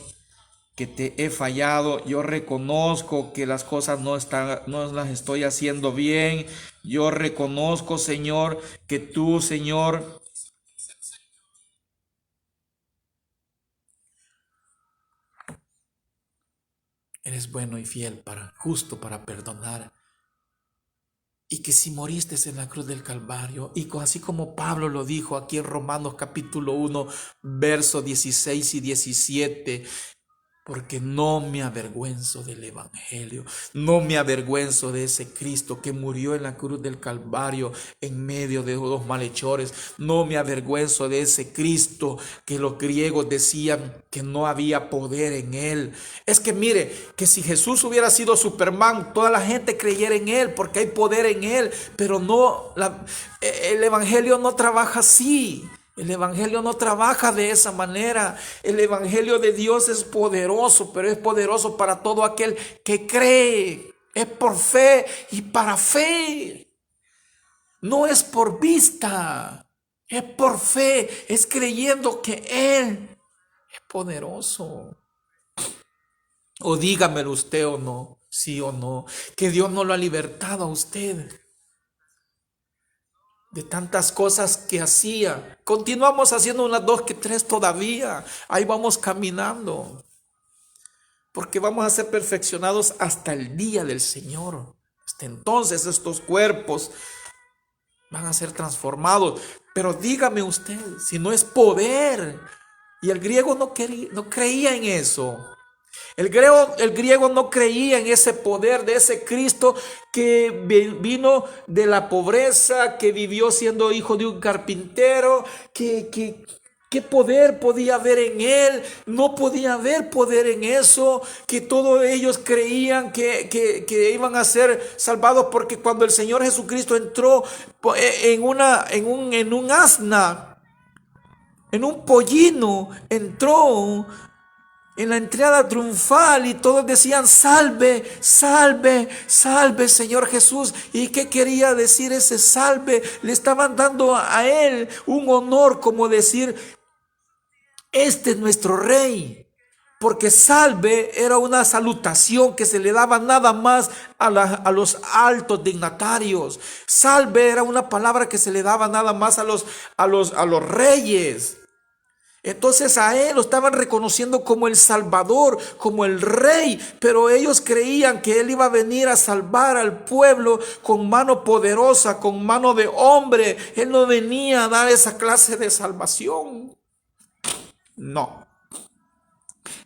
que te he fallado. Yo reconozco que las cosas no las estoy haciendo bien. Yo reconozco, Señor, que tú, Señor, eres bueno y fiel, justo para perdonar. Y que si moriste en la cruz del Calvario, y así como Pablo lo dijo aquí en Romanos capítulo 1, versos 16 y 17, porque no me avergüenzo del evangelio, no me avergüenzo de ese Cristo que murió en la cruz del Calvario en medio de dos malhechores. No me avergüenzo de ese Cristo que los griegos decían que no había poder en Él. Es que mire, que si Jesús hubiera sido Superman, toda la gente creyera en Él porque hay poder en Él, pero no, el evangelio no trabaja así. El evangelio no trabaja de esa manera. El evangelio de Dios es poderoso, pero es poderoso para todo aquel que cree. Es por fe y para fe. No es por vista, es por fe, es creyendo que Él es poderoso. O dígamelo usted o no, sí o no, que Dios no lo ha libertado a usted de tantas cosas que hacía. Continuamos haciendo unas 2 que 3 todavía. Ahí vamos caminando. Porque vamos a ser perfeccionados hasta el día del Señor. Hasta entonces estos cuerpos van a ser transformados. Pero dígame usted, si no es poder. Y el griego no creía en eso. El griego no creía en ese poder de ese Cristo que vino de la pobreza, que vivió siendo hijo de un carpintero. ¿Qué poder podía haber en Él? No podía haber poder en eso, que todos ellos creían que iban a ser salvados, porque cuando el Señor Jesucristo entró en un asna, en un pollino, entró en la entrada triunfal y todos decían: salve, salve, salve, Señor Jesús. ¿Y qué quería decir ese salve? Le estaban dando a Él un honor, como decir: este es nuestro rey. Porque salve era una salutación que se le daba nada más a los altos dignatarios. Salve era una palabra que se le daba nada más a los reyes. Entonces a él lo estaban reconociendo como el Salvador, como el Rey, pero ellos creían que él iba a venir a salvar al pueblo con mano poderosa, con mano de hombre. Él no venía a dar esa clase de salvación. No,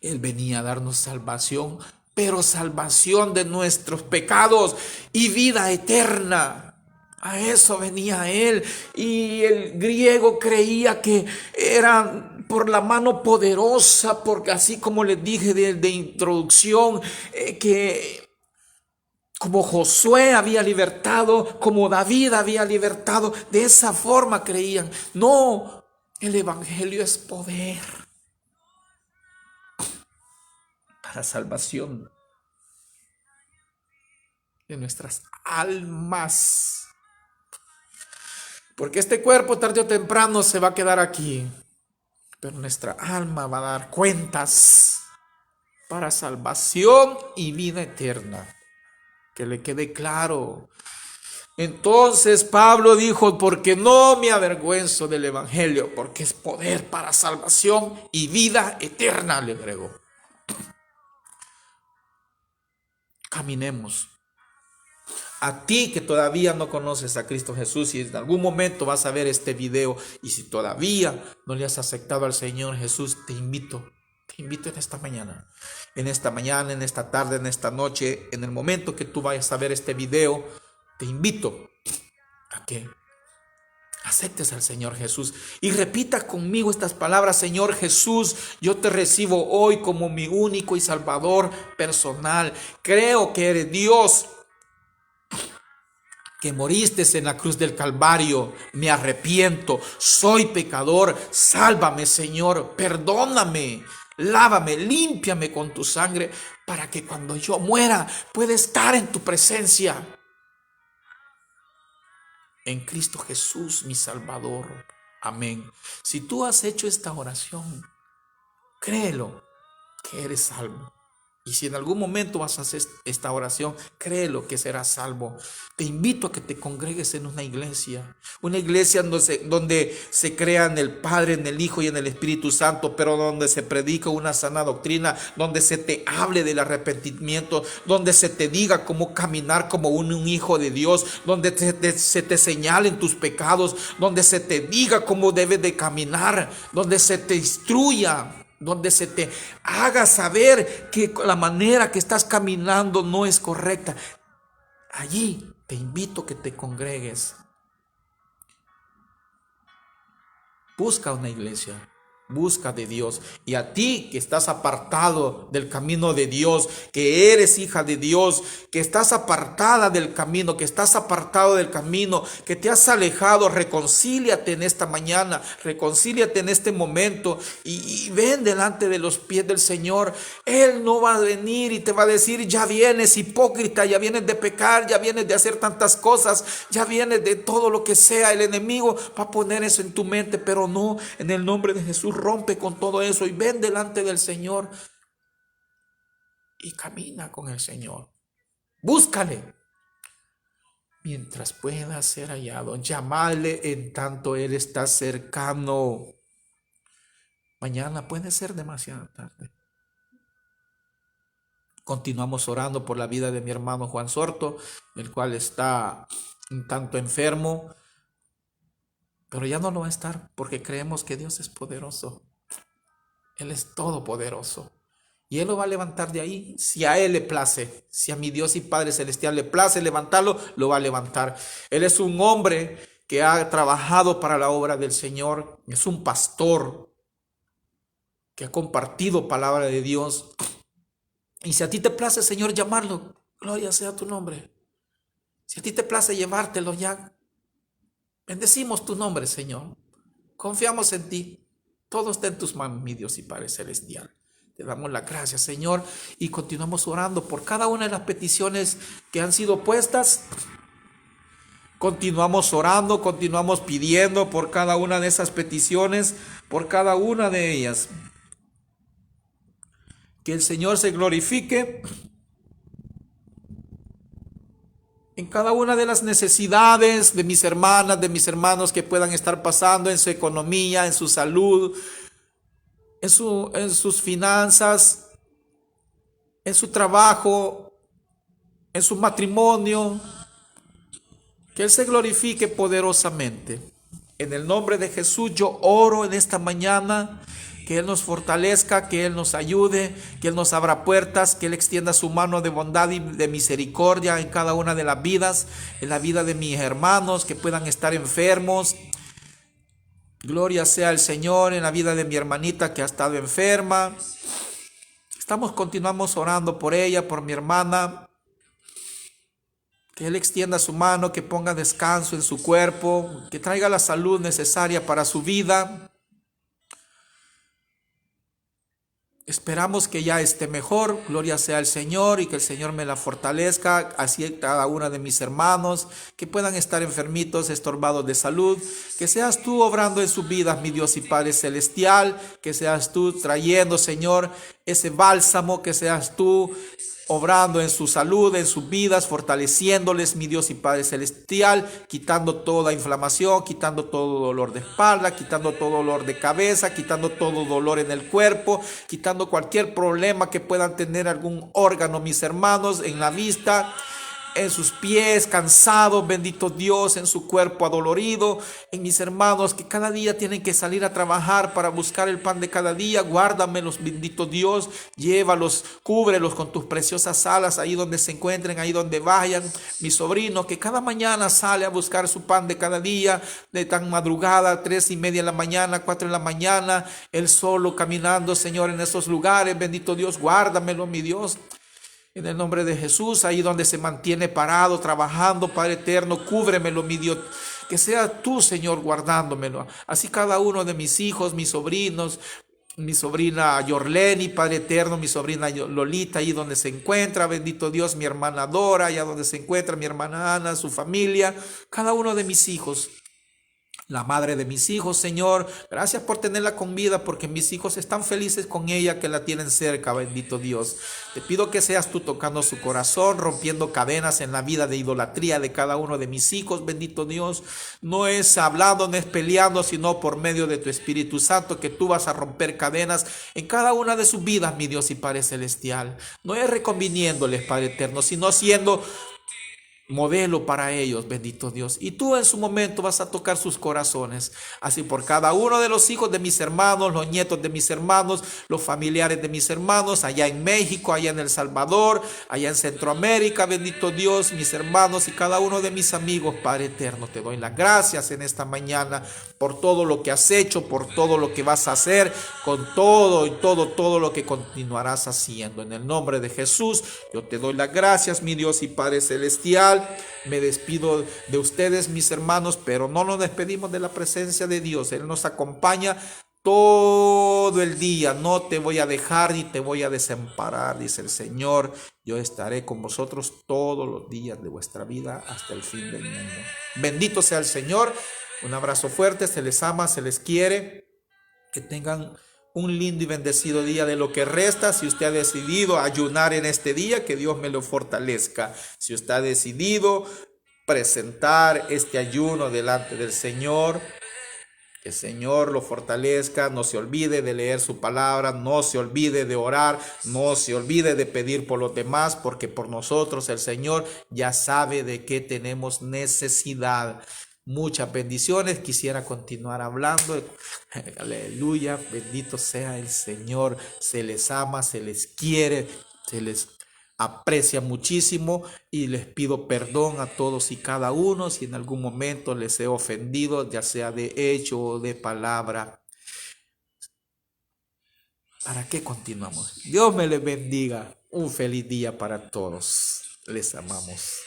él venía a darnos salvación, pero salvación de nuestros pecados y vida eterna. A eso venía él. Y el griego creía que era por la mano poderosa, porque así como les dije de introducción, que como Josué había libertado, como David había libertado, de esa forma creían. No, el evangelio es poder para salvación de nuestras almas. Porque este cuerpo tarde o temprano se va a quedar aquí, pero nuestra alma va a dar cuentas para salvación y vida eterna. Que le quede claro. Entonces Pablo dijo, porque no me avergüenzo del evangelio, porque es poder para salvación y vida eterna, le agregó. Caminemos. A ti que todavía no conoces a Cristo Jesús y en algún momento vas a ver este video y si todavía no le has aceptado al Señor Jesús, te invito en esta mañana, en esta tarde, en esta noche, en el momento que tú vayas a ver este video, te invito a que aceptes al Señor Jesús y repita conmigo estas palabras: Señor Jesús, yo te recibo hoy como mi único y salvador personal. Creo que eres Dios, que moriste en la cruz del Calvario. Me arrepiento, soy pecador. Sálvame, Señor, perdóname, lávame, límpiame con tu sangre, para que cuando yo muera pueda estar en tu presencia. En Cristo Jesús, mi Salvador. Amén. Si tú has hecho esta oración, créelo que eres salvo. Y si en algún momento vas a hacer esta oración, créelo que serás salvo. Te invito a que te congregues en una iglesia donde se crea en el Padre, en el Hijo y en el Espíritu Santo, pero donde se predica una sana doctrina, donde se te hable del arrepentimiento, donde se te diga cómo caminar como un hijo de Dios, donde se te señalen tus pecados, donde se te diga cómo debes de caminar, donde se te instruya, donde se te haga saber que la manera que estás caminando no es correcta. Allí te invito a que te congregues. Busca una iglesia, busca de Dios. Y a ti que estás apartado del camino de Dios, que eres hija de Dios, que estás apartada del camino, que estás apartado del camino, que te has alejado, reconcíliate en esta mañana, reconcíliate en este momento y ven delante de los pies del Señor. Él no va a venir y te va a decir: ya vienes hipócrita, ya vienes de pecar, ya vienes de hacer tantas cosas, ya vienes de todo lo que sea. El enemigo va a poner eso en tu mente, pero no, en el nombre de Jesús, rompe con todo eso y ven delante del Señor y camina con el Señor. Búscale mientras pueda ser hallado. Llamadle en tanto Él está cercano. Mañana puede ser demasiado tarde. Continuamos orando por la vida de mi hermano Juan Sorto, el cual está un tanto enfermo, pero ya no lo va a estar, porque creemos que Dios es poderoso. Él es todopoderoso. Y Él lo va a levantar de ahí, si a Él le place. Si a mi Dios y Padre Celestial le place levantarlo, lo va a levantar. Él es un hombre que ha trabajado para la obra del Señor. Es un pastor que ha compartido palabra de Dios. Y si a ti te place, Señor, llamarlo, gloria sea tu nombre. Si a ti te place llevártelo, ya bendecimos tu nombre, Señor. Confiamos en ti. Todo está en tus manos, mi Dios y Padre Celestial. Te damos la gracia, Señor, y continuamos orando por cada una de las peticiones que han sido puestas. Continuamos orando, continuamos pidiendo por cada una de esas peticiones, por cada una de ellas. Que el Señor se glorifique en cada una de las necesidades de mis hermanas, de mis hermanos que puedan estar pasando en su economía, en su salud, en sus finanzas, en su trabajo, en su matrimonio. Que Él se glorifique poderosamente. En el nombre de Jesús yo oro en esta mañana, que Él nos fortalezca, que Él nos ayude, que Él nos abra puertas, que Él extienda su mano de bondad y de misericordia en cada una de las vidas, en la vida de mis hermanos que puedan estar enfermos. Gloria sea al Señor en la vida de mi hermanita que ha estado enferma. Continuamos orando por ella, por mi hermana. Que Él extienda su mano, que ponga descanso en su cuerpo, que traiga la salud necesaria para su vida. Esperamos que ya esté mejor, gloria sea al Señor, y que el Señor me la fortalezca, así cada una de mis hermanos, que puedan estar enfermitos, estorbados de salud. Que seas tú obrando en sus vidas, mi Dios y Padre Celestial, que seas tú trayendo, Señor, ese bálsamo, que seas tú obrando en su salud, en sus vidas, fortaleciéndoles, mi Dios y Padre Celestial, quitando toda inflamación, quitando todo dolor de espalda, quitando todo dolor de cabeza, quitando todo dolor en el cuerpo, quitando cualquier problema que puedan tener algún órgano, mis hermanos, en la vista, en sus pies cansados, bendito Dios, en su cuerpo adolorido, en mis hermanos que cada día tienen que salir a trabajar para buscar el pan de cada día. Guárdamelos, bendito Dios, llévalos, cúbrelos con tus preciosas alas ahí donde se encuentren, ahí donde vayan. Mi sobrino que cada mañana sale a buscar su pan de cada día, de tan madrugada, 3:30 de la mañana, 4 de la mañana, él solo caminando, Señor, en esos lugares. Bendito Dios, guárdamelo, mi Dios. En el nombre de Jesús, ahí donde se mantiene parado, trabajando, Padre eterno, cúbremelo, mi Dios. Que sea tú, Señor, guardándomelo. Así cada uno de mis hijos, mis sobrinos, mi sobrina Yorleni, Padre eterno, mi sobrina Lolita, ahí donde se encuentra, bendito Dios, mi hermana Dora, allá donde se encuentra mi hermana Ana, su familia, cada uno de mis hijos. La madre de mis hijos, Señor, gracias por tenerla con vida, porque mis hijos están felices con ella, que la tienen cerca, bendito Dios. Te pido que seas tú tocando su corazón, rompiendo cadenas en la vida de idolatría de cada uno de mis hijos, bendito Dios. No es hablando, no es peleando, sino por medio de tu Espíritu Santo, que tú vas a romper cadenas en cada una de sus vidas, mi Dios y Padre Celestial. No es reconviniéndoles, Padre eterno, sino siendo modelo para ellos, bendito Dios. Y tú en su momento vas a tocar sus corazones. Así por cada uno de los hijos de mis hermanos, los nietos de mis hermanos, los familiares de mis hermanos, allá en México, allá en El Salvador, allá en Centroamérica, bendito Dios, mis hermanos y cada uno de mis amigos, Padre eterno. Te doy las gracias en esta mañana por todo lo que has hecho, por todo lo que vas a hacer, con todo y todo lo que continuarás haciendo. En el nombre de Jesús, yo te doy las gracias, mi Dios y Padre Celestial. Me despido de ustedes, mis hermanos, pero no nos despedimos de la presencia de Dios. Él nos acompaña todo el día. No te voy a dejar ni te voy a desamparar, dice el Señor. Yo estaré con vosotros todos los días de vuestra vida hasta el fin del mundo. Bendito sea el Señor. Un abrazo fuerte, se les ama, se les quiere. Que tengan un lindo y bendecido día de lo que resta. Si usted ha decidido ayunar en este día, que Dios me lo fortalezca. Si usted ha decidido presentar este ayuno delante del Señor, que el Señor lo fortalezca. No se olvide de leer su palabra, no se olvide de orar, no se olvide de pedir por los demás, porque por nosotros el Señor ya sabe de qué tenemos necesidad. Muchas bendiciones, quisiera continuar hablando. Aleluya, bendito sea el Señor. Se les ama, se les quiere, se les aprecia muchísimo y les pido perdón a todos y cada uno si en algún momento les he ofendido, ya sea de hecho o de palabra. ¿Para qué continuamos? Dios me les bendiga. Un feliz día para todos. Les amamos.